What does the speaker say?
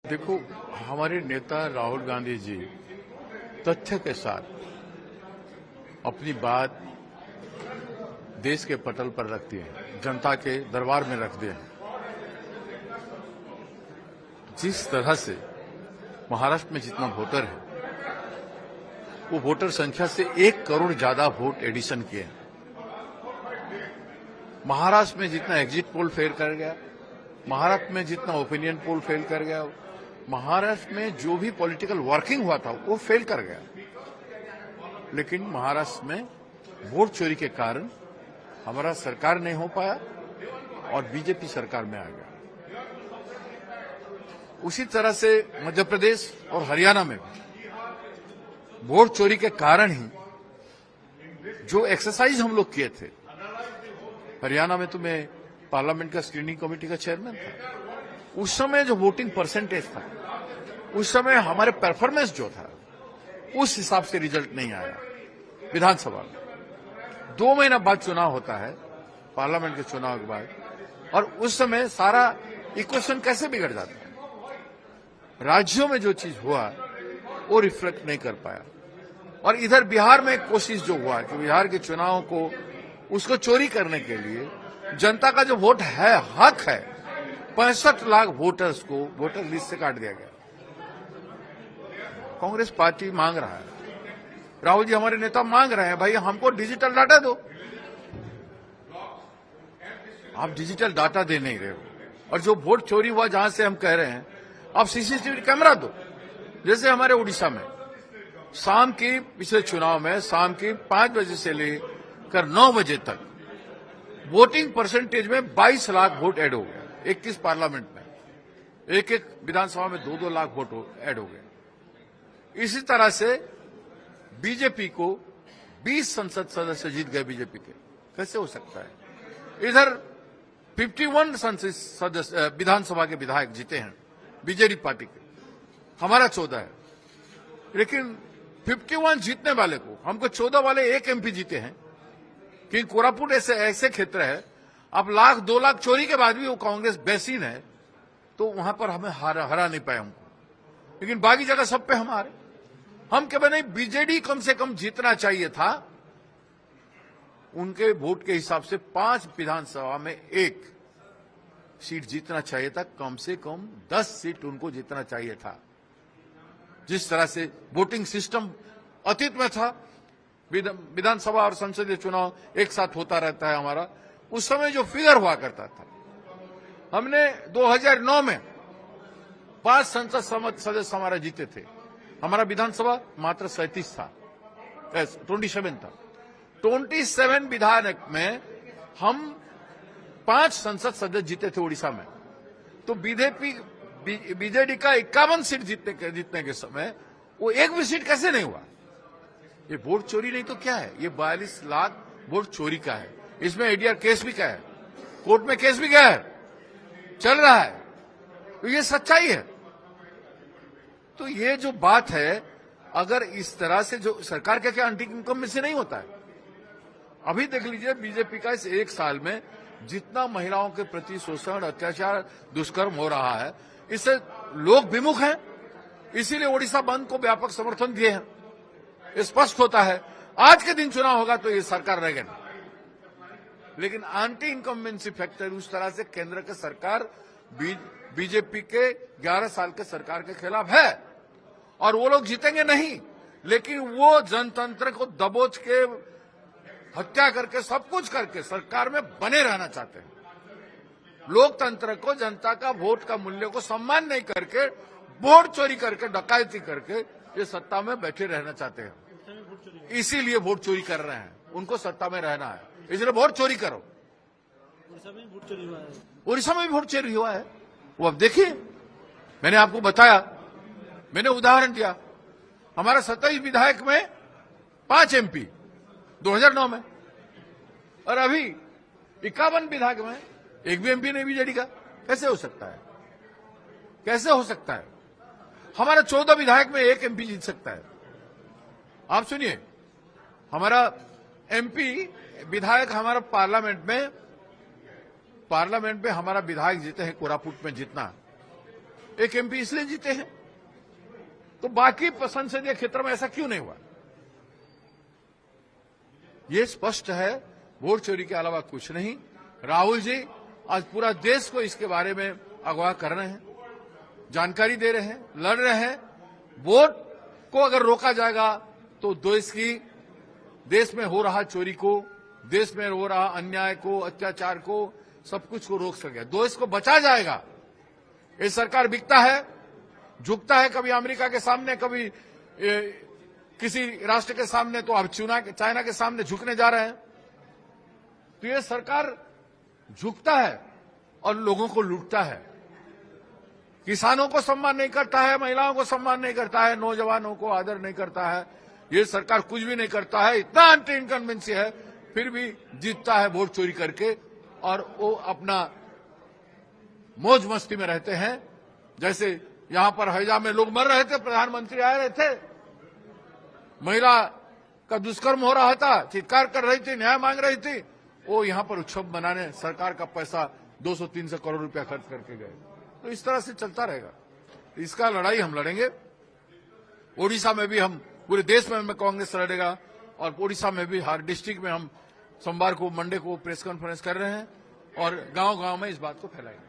देखो, हमारे नेता राहुल गांधी जी तथ्य के साथ अपनी बात देश के पटल पर रखती हैं, जनता के दरबार में रखते हैं। जिस तरह से महाराष्ट्र में जितना वोटर है, वो वोटर संख्या से 1 करोड़ ज्यादा वोट एडिशन किए हैं। महाराष्ट्र में जितना एग्जिट पोल फेल कर गया, महाराष्ट्र में जितना ओपिनियन पोल फेल कर गया, महाराष्ट्र में जो भी पॉलिटिकल वर्किंग हुआ था वो फेल कर गया। लेकिन महाराष्ट्र में वोट चोरी के कारण हमारा सरकार नहीं हो पाया और बीजेपी सरकार में आ गया। उसी तरह से मध्य प्रदेश और हरियाणा में भी वोट चोरी के कारण ही जो एक्सरसाइज हम लोग किए थे, हरियाणा में तो मैं पार्लियामेंट का स्क्रीनिंग कमेटी का चेयरमैन था। उस समय जो वोटिंग परसेंटेज था, उस समय हमारे परफॉर्मेंस जो था, उस हिसाब से रिजल्ट नहीं आया। विधानसभा में 2 महीना बाद चुनाव होता है, पार्लियामेंट के चुनाव के बाद, और उस समय सारा इक्वेशन कैसे बिगड़ जाता है। राज्यों में जो चीज हुआ वो रिफ्लेक्ट नहीं कर पाया। और इधर बिहार में कोशिश जो हुआ कि बिहार के चुनाव को उसको चोरी करने के लिए जनता का जो वोट है, हक है, 65 लाख वोटर्स को वोटर लिस्ट से काट दिया गया। कांग्रेस पार्टी मांग रहा है, राहुल जी हमारे नेता मांग रहे हैं, भाई हमको डिजिटल डाटा दो। आप डिजिटल डाटा दे नहीं रहे हो। और जो वोट चोरी हुआ, जहां से हम कह रहे हैं, आप सीसीटीवी कैमरा दो। जैसे हमारे उड़ीसा में शाम की पिछले चुनाव में शाम की 5 बजे से लेकर 9 बजे तक वोटिंग परसेंटेज में 22 लाख वोट ऐड हो गए। 21 पार्लियामेंट में, एक विधानसभा में 2-2 लाख वोट ऐड हो गए। इसी तरह से बीजेपी को 20 संसद सदस्य जीत गए बीजेपी के। कैसे हो सकता है? इधर 51 संसद सदस्य विधानसभा के विधायक जीते हैं बीजेडी पार्टी के, हमारा 14 है। लेकिन 51 जीतने वाले को, हमको 14 वाले 1 एमपी जीते हैं। कि कोरापुट ऐसे क्षेत्र है, अब 1-2 लाख चोरी के बाद भी वो कांग्रेस बेसिन है, तो वहां पर हमें हरा नहीं पाए हमको। लेकिन बाकी जगह सब पे हम हारे। हम कह नहीं, बीजेडी कम से कम जीतना चाहिए था। उनके वोट के हिसाब से 5 विधानसभा में 1 सीट जीतना चाहिए था। कम से कम 10 सीट उनको जीतना चाहिए था। जिस तरह से वोटिंग सिस्टम अतीत में था, विधानसभा और संसदीय चुनाव एक साथ होता रहता है हमारा, उस समय जो फिगर हुआ करता था, हमने 2009 में 5 संसद सदस्य हमारा जीते थे। हमारा विधानसभा मात्र 37 था, 27 था। 27 विधायक में हम 5 संसद सदस्य जीते थे उड़ीसा में। तो बीजेडी का 51 सीट जीतने के समय वो 1 भी सीट कैसे नहीं हुआ? ये वोट चोरी नहीं तो क्या है? ये 42 लाख वोट चोरी का है। इसमें एडीआर केस भी क्या है, कोर्ट में केस भी क्या है, चल रहा है। तो ये सच्चाई है। तो ये जो बात है, अगर इस तरह से जो सरकार क्या एंटी इनकम में से नहीं होता है। अभी देख लीजिए, बीजेपी का इस 1 साल में जितना महिलाओं के प्रति शोषण, अत्याचार, दुष्कर्म हो रहा है, इससे लोग विमुख हैं। इसीलिए ओडिशा बंद को व्यापक समर्थन दिए हैं। स्पष्ट होता है, आज के दिन चुनाव होगा तो ये सरकार रहेगा नहीं। लेकिन एंटी इनकम्बेंसी फैक्टर उस तरह से केंद्र की सरकार बीजेपी के 11 साल के सरकार के खिलाफ है, और वो लोग जीतेंगे नहीं। लेकिन वो जनतंत्र को दबोच के, हत्या करके, सब कुछ करके सरकार में बने रहना चाहते हैं। लोकतंत्र को, जनता का वोट का मूल्य को सम्मान नहीं करके, वोट चोरी करके, डकैती करके ये सत्ता में बैठे रहना चाहते हैं। इसीलिए वोट चोरी कर रहे हैं। उनको सत्ता में रहना है, इसलिए वोट चोरी करो। उड़ीसा में वोट चोरी हुआ है। उड़ीसा में भी वोट चोरी हुआ है। वो अब देखिए, मैंने आपको बताया, मैंने उदाहरण दिया। हमारा 27 विधायक में 5 एमपी 2009 में, और अभी 51 विधायक में 1 भी एमपी नहीं बीजेडी का। कैसे हो सकता है? कैसे हो सकता है? हमारा 14 विधायक में 1 एमपी जीत सकता है। आप सुनिए, हमारा एमपी विधायक, हमारा पार्लियामेंट में हमारा विधायक जीते हैं कोरापुट में जितना, एक एमपी इसलिए जीते हैं। तो बाकी संसदीय क्षेत्र में ऐसा क्यों नहीं हुआ? ये स्पष्ट है, वोट चोरी के अलावा कुछ नहीं। राहुल जी आज पूरा देश को इसके बारे में अगवा कर रहे हैं, जानकारी दे रहे हैं, लड़ रहे हैं। वोट को अगर रोका जाएगा तो देश में हो रहा चोरी को, देश में हो रहा अन्याय को, अत्याचार को, सब कुछ को रोक सकेगा, देश को बचा जाएगा। ये सरकार बिकता है, झुकता है, कभी अमेरिका के सामने, कभी किसी राष्ट्र के सामने, तो अब चाइना के सामने झुकने जा रहे हैं। तो ये सरकार झुकता है और लोगों को लूटता है, किसानों को सम्मान नहीं करता है, महिलाओं को सम्मान नहीं करता है, नौजवानों को आदर नहीं करता है। ये सरकार कुछ भी नहीं करता है, इतना एंटी इनकम्बेंसी है, फिर भी जीतता है वोट चोरी करके, और वो अपना मौज मस्ती में रहते हैं। जैसे यहां पर हैजा में लोग मर रहे थे, प्रधानमंत्री आए रहे थे, महिला का दुष्कर्म हो रहा था, चित्कार कर रही थी, न्याय मांग रही थी, वो यहां पर उत्सव मनाने सरकार का पैसा 200-300 करोड़ रुपया खर्च करके गए। तो इस तरह से चलता रहेगा। इसका लड़ाई हम लड़ेंगे। ओडिशा में भी हम, पूरे देश में कांग्रेस लड़ेगा, और ओडिशा में भी हर डिस्ट्रिक्ट में हम सोमवार को, मंडे को प्रेस कॉन्फ्रेंस कर रहे हैं और गांव-गांव में इस बात को फैलाएंगे।